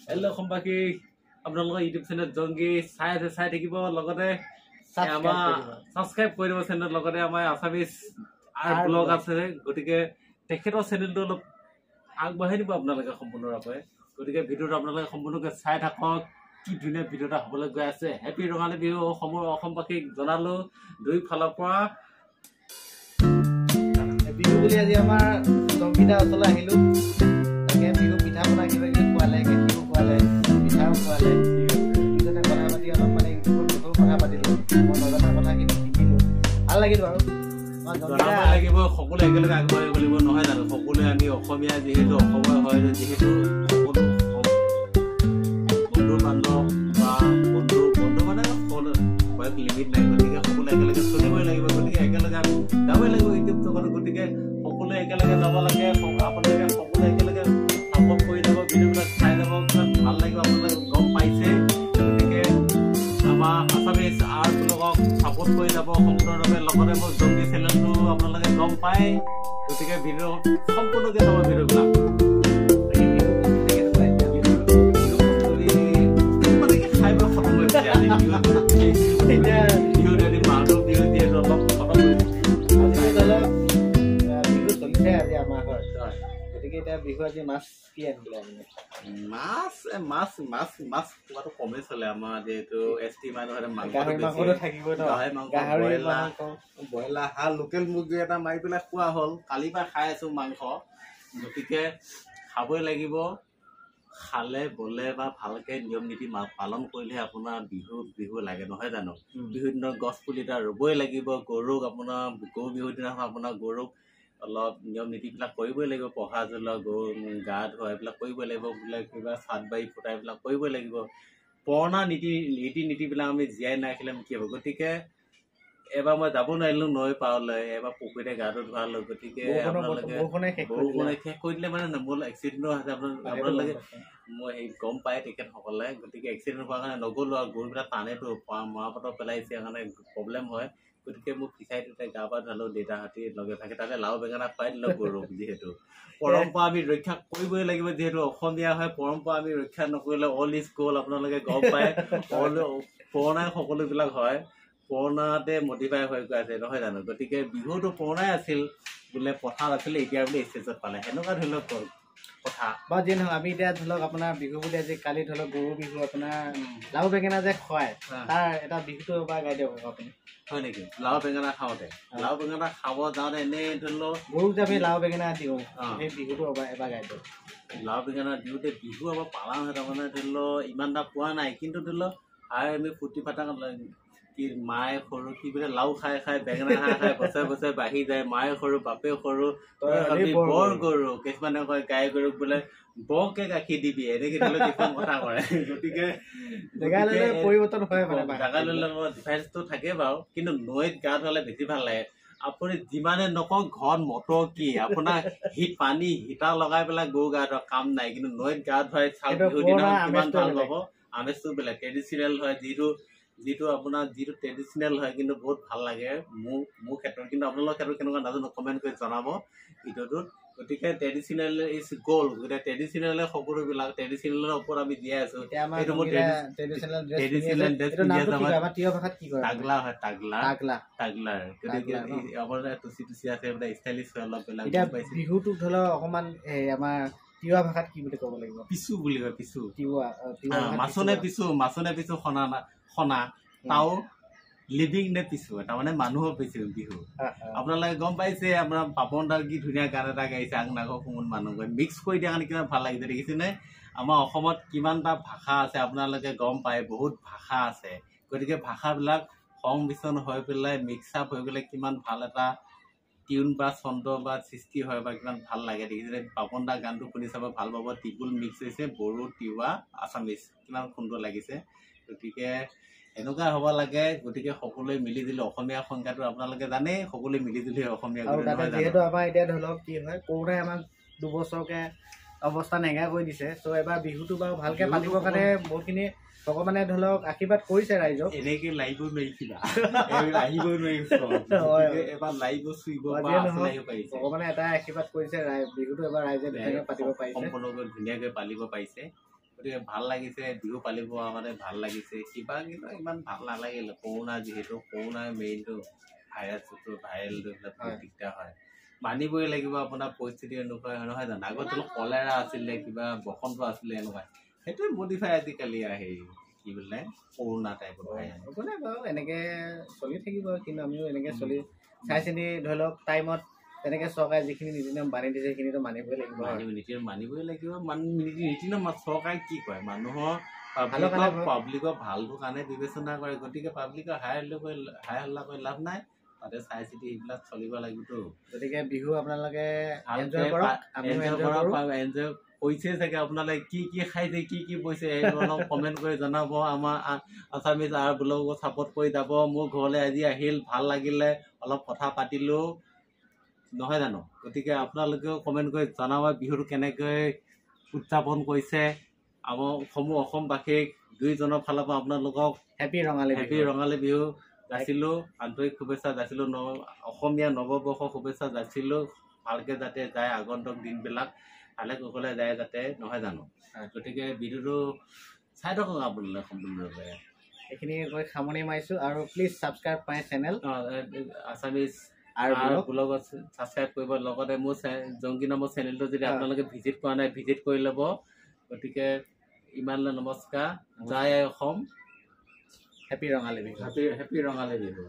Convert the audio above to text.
hello' সম্পাকি আপোনালোকৰ YouTube channel জংগী চাই থাকিব লগতে সাবস্ক্ৰাইব কৰি দিব চেনেল লগতে আমাৰ আছামিজ আৰ্ট ব্লগ আছে গতিকে তেখেতৰ চেনেলটো অলপ আগবঢ়াই দিব আপোনালোকে সম্পূৰ্ণৰূপে গতিকে ভিডিঅ'টো আপোনালোকে সম্পূৰ্ণকৈ চাই থাকক কি ধুনীয়া ভিডিঅ' এটা হ'বলৈ গৈ আছে হেপী ৰঙালী বিহু অসমবাসীক জনালো দুই ফালৰ পৰা বিহু বুলি আজি আমাৰ জংগীদা ওচৰলৈ আহিলো তাকে বিহু পিঠা পনা কিবা কিবি খোৱালে গাখীৰো খোৱালে পিঠাও খোৱালে দুজনে কথা পাতি অলপ মানে ইউটিউবৰ বিষয়েও কথা পাতিলো মই নজনা কথাখিনি শিকিলো ভাল লাগিল বাৰু লাগিব সকলো একেলগে আগবাঢ়িব লাগিব নহয় জানো সকলোৱে আমি অসমীয়া যিহেতু অসমৰ হয় যিহেতু সকলো বন্ধু বান্ধৱ বা বন্ধু মানে সকলো লিমিট নাই গতিকে সকলো একেলগে চলিবই লাগিব গতিকে একেলগে আমি যাবই লাগিব ইউটিউব জগতত গতিকে সকলোৱে একেলগে যাব লাগে আপোনালোকে সকলোৱে একেলগে ছাপোৰ্ট কৰি যাব ভিডিঅ'বিলাক চাই যাব ভাল লাগিব আপোনালোকে গম পাইছে গতিকে আমাৰ আছামিজ আৰ্ট ব্লগক ছাপোৰ্ট কৰি যাব সম্পূৰ্ণৰূপে লগতে মোৰ জংগী চেনেলটো আপোনালোকে গম পায় গতিকে ভিডিঅ' সম্পূৰ্ণকৈ চাব ভিডিঅ'বিলাক বিহু আজি মাছ কি আনিলে মাছ খোৱাটো কমেই চলে আমাৰ যিহেতু এছটি মানুহ ব্ৰইলাৰ হাঁহ লোকেল মুৰ্গী এটা মাৰি পেলাই খোৱা হ'ল কালিৰ পৰা খাই আছো মাংস গতিকে খাবই লাগিব খালে বলে বা ভালকে নিয়ম নীতি পালন কৰিলেহে আপোনাৰ বিহু লাগে নহয় জানো বিহুৰ দিনত গছ পুলি এটা ৰুবই লাগিব গৰুক আপোনাৰ গৰু বিহুৰ দিনাখন আপোনাৰ গৰুক অলপ নিয়ম নীতিবিলাক কৰিবই লাগিব পঢ়া জ্বলোৱা গৰু গা ধোৱা এইবিলাক কৰিবই লাগিব বোলে কিবা চাট বাৰী ফুটা এইবিলাক কৰিবই লাগিব পুৰণা নীতি নীতিবিলাক আমি জীয়াই নাৰাখিলে কি হ'ব গতিকে এবাৰ মই যাব নোৱাৰিলো নৈ পাৰলৈ এবাৰ পুখুৰীতে গাটো ধোৱালো গতিকে বৰষুণে শেষ কৰি দিলে মানে মোৰ এক্সিডেণ্টো আছে আপোনালোকে মই সেই গম পায় তেখেতসকলে গতিকে এক্সিডেণ্ট হোৱাৰ কাৰণে নগ'লো আৰু গৰুবিলাক টানেতো মৰাপাতৰ পেলাইছে সেইকাৰণে প্ৰব্লেম হয় গতিকে মোক ফিচাৰীটোতে গা পা ধুৱালো দেউতাহঁতি লগে ভাগে তাতে লাও বেঙেনা খুৱাই দিলো গৰুক যিহেতু পৰম্পৰা আমি ৰক্ষা কৰিবই লাগিব যিহেতু অসমীয়া হয় পৰম্পৰা আমি ৰক্ষা নকৰিলে অল ইজ গ'ল আপোনালোকে গম পায় পুৰণাই সকলোবিলাক হয় পুৰণাতে মডিফাই হৈ গৈ আছে নহয় জানো গতিকে বিহুটো পুৰণাই আছিল বোলে পথাৰ আছিলে এতিয়া বোলে ষ্টেজত পালে সেনেকুৱা ধৰি লওক কথা বা যি নহওক আমি এতিয়া ধৰি লওক আপোনাৰ বিহু বুলি আজি কালি ধৰি লওক গৰু বিহু আপোনাৰ লাও বেঙেনা যে খুৱায় তাৰ এটা বিহুটো এবাৰ গাই দিয়ক আপুনি হয় নেকি লাও বেঙেনা খাওঁতে লাও বেঙেনা খাব যাওঁতে এনেই ধৰি লওক গৰুক যে আমি লাও বেঙেনা দিওঁ সেই বিহুটো এবাৰ গাই দিয়ক লাও বেঙেনা দিওঁতে বিহু আমাৰ পালন হয় তাৰমানে ধৰি লওক ইমান এটা পোৱা নাই কিন্তু ধৰি লওক আৰু আমি ফূৰ্তি ফাটা কি মায়ে সৰু কি বোলে লাও খাই বেঙেনা খাই বছৰে বছৰে বাঢ়ি যায় মায়ে সৰু বাপে সৰু বৰ গৰু কিছুমানে কয় গাই গৰুক বোলে বৰকে গাখীৰ দিবি এনেকে ধৰি লওক কিছুমান কথা কৰে গতিকে পৰিৱৰ্তন হয় মানে জেগা লৈ ডিফাৰেঞ্চটো থাকে বাৰু কিন্তু নৈত গা ধুৱালে বেছি ভাল লাগে আপুনি যিমানে নকওক ঘৰত মটৰ কি আপোনাৰ পানী হিটাৰ লগাই পেলাই গৰু গা ধোৱা কাম নাই কিন্তু নৈত গা ধুৱাই চাউল বিহুৰ দিনা কিমান ভাল পাব আমেজটো বেলেগ ট্ৰেডিচনেল হয় যিটো আপোনাৰ যিটো ট্ৰেডিচনেল হয় কিন্তু বহুত ভাল লাগে মোৰ ক্ষেত্ৰত কিন্তু আপোনালোকৰ ক্ষেত্ৰত কেনেকুৱা নাজানো কমেণ্ট কৰি জনাব ভিডিঅ'টোত গতিকে ট্ৰেডিচনেল ইজ গ'ল গতিকে ট্ৰেডিচনেলে সকলোবিলাক ট্ৰেডিচনেলৰ ওপৰত আমি জীয়াই আছো এইটো মোৰ ট্ৰেডিচনেল ড্ৰেছ টাগলা হয় টাগলাৰ গতিকে আমাৰ টুচি আছে বোলে ষ্টাইলিছ হয় অলপ বেলেগ বিহুটো ধৰি লওক অকণমান আমাৰ তিৱা ভাষাত কি বুলি ক'ব লাগিব পিছু বুলি কয় পিছু মাছনে পিছু সনা তাও লিভিং নে পিছু তাৰমানে মানুহৰ পিছু বিহু আপোনালোকে গম পাইছে আপোনাৰ পাপন দাৰ কি ধুনীয়া গান এটা গাইছে আগনাগৰ কোন মানুহ গৈ মিক্স কৰি দিয়া কাৰণে কিমান ভাল লাগিছে দেখিছেনে আমাৰ অসমত কিমানটা ভাষা আছে আপোনালোকে গম পায় বহুত ভাষা আছে গতিকে ভাষাবিলাক সংমিশ্ৰণ হৈ পেলাই মিক্স আপ হৈ পেলাই কিমান ভাল এটা টিউন বা ছন্দ বা সৃষ্টি হয় বা কিমান ভাল লাগে দেখিছে পাপন দাৰ গানটো শুনি চাব ভাল পাব ত্ৰিপুল মিক্স হৈছে বড়ো তিৱা আছামিজ কিমান সুন্দৰ লাগিছে গতিকে এনেকুৱা হ'ব লাগে গতিকে সকলোৱে মিলি জুলি অসমীয়া সংখ্যাটো আপোনালোকে জানে সকলোৱে মিলি জুলি অসমীয়া যিহেতু আমাৰ এতিয়া ধৰি লওক কি হয় কৰোণাই আমাক 2 বছৰকে অৱস্থা নেগা কৰি দিছে ত' এবাৰ বিহুটো বাৰু ভালকে পাতিবৰ কাৰণে বহুতখিনি ভগৱানে ধৰি লওক আশীৰ্বাদ কৰিছে ৰাইজক এনেকে লাইভ নোৱাৰিছিলা আহিবই নোৱাৰিছে এবাৰ লাইভ চুইব ভগৱানে এটা আশীৰ্বাদ কৰিছে বিহুটো এবাৰ ৰাইজে ধুনীয়াকৈ পাতিব পাৰিছে সম্পূৰ্ণকৈ ধুনীয়াকৈ পালিব পাৰিছে গতিকে ভাল লাগিছে বিহু পালিব কাৰণে ভাল লাগিছে কিবা কিন্তু ইমান ভাল নালাগিলে কৰোণা যিহেতু কৰোণাৰ মেইনটো ভাইৰাছটো ভাইৰেলটো এইবিলাক বহুত দিগদাৰ হয় মানিবই লাগিব আপোনাৰ পৰিস্থিতি এনেকুৱা নহয় জানো আগত অলপ কলেৰা আছিলে কিবা বসন্ত আছিলে এনেকুৱা সেইটোৱে মডিফাই আজিকালি আহে কি বোলে কৰোণা টাইপৰ ভাইৰাছ একো নাই বাৰু এনেকৈ চলি থাকিব কিন্তু আমিও এনেকৈ চলি চাই চিন্তি ধৰি লওক টাইমত তেনেকৈ চৰকাৰে যিখিনি নীতি নিয়ম বান্ধি দিছে সেইখিনিতো মানিবই লাগিব নীতি নিয়ম মানিবই লাগিব নীতি নিয়ম চৰকাৰে কি কয় মানুহৰ পাব্লিকৰ ভালটোৰ কাৰণে বিবেচনা কৰে গতিকে পাব্লিকৰ হাই হল্লা কৰি লাভ নাই তাতে চাই চিতি এইবিলাক চলিব লাগিবতো গতিকে বিহু আপোনালোকে এনজয় কৰিছে চাগে আপোনালোকে কি কি খাইছে কি কি বৈছে সেইবোৰ অলপ কমেণ্ট কৰি জনাব আমাৰ আছামিজ আৰ্ট ব্লগক ছাপোৰ্ট কৰি যাব মোৰ ঘৰলৈ আজি আহিল ভাল লাগিলে অলপ কথা পাতিলোঁ নহয় জানো গতিকে আপোনালোকেও কমেণ্ট কৰি জনাব বিহুটো কেনেকৈ উদযাপন কৰিছে আমাৰ অসমবাসীক দুইজনৰ ফালৰ পৰা আপোনালোকক হেপী ৰঙালী বিহু যাচিলোঁ আন্তৰিক শুভেচ্ছা যাচিলোঁ অসমীয়া নৱবৰ্ষৰ শুভেচ্ছা যাচিলোঁ ভালকৈ যাতে যায় আগন্তুক দিনবিলাক ভালে কুশলে যায় যাতে নহয় জানো গতিকে বিহুটো চাই থাকক আপোনালোকে সম্পূৰ্ণৰূপে এইখিনি কৈ সামৰণি মাৰিছোঁ আৰু please subscribe my channel Assamese art ব্লগত ছাবস্ক্ৰাইব কৰিব লগতে মোৰ জংকী নামৰ চেনেলটো যদি আপোনালোকে ভিজিট কৰা নাই ভিজিট কৰি ল'ব গতিকে ইমানলৈ নমস্কাৰ জয় অসম হেপী ৰঙালী বিহু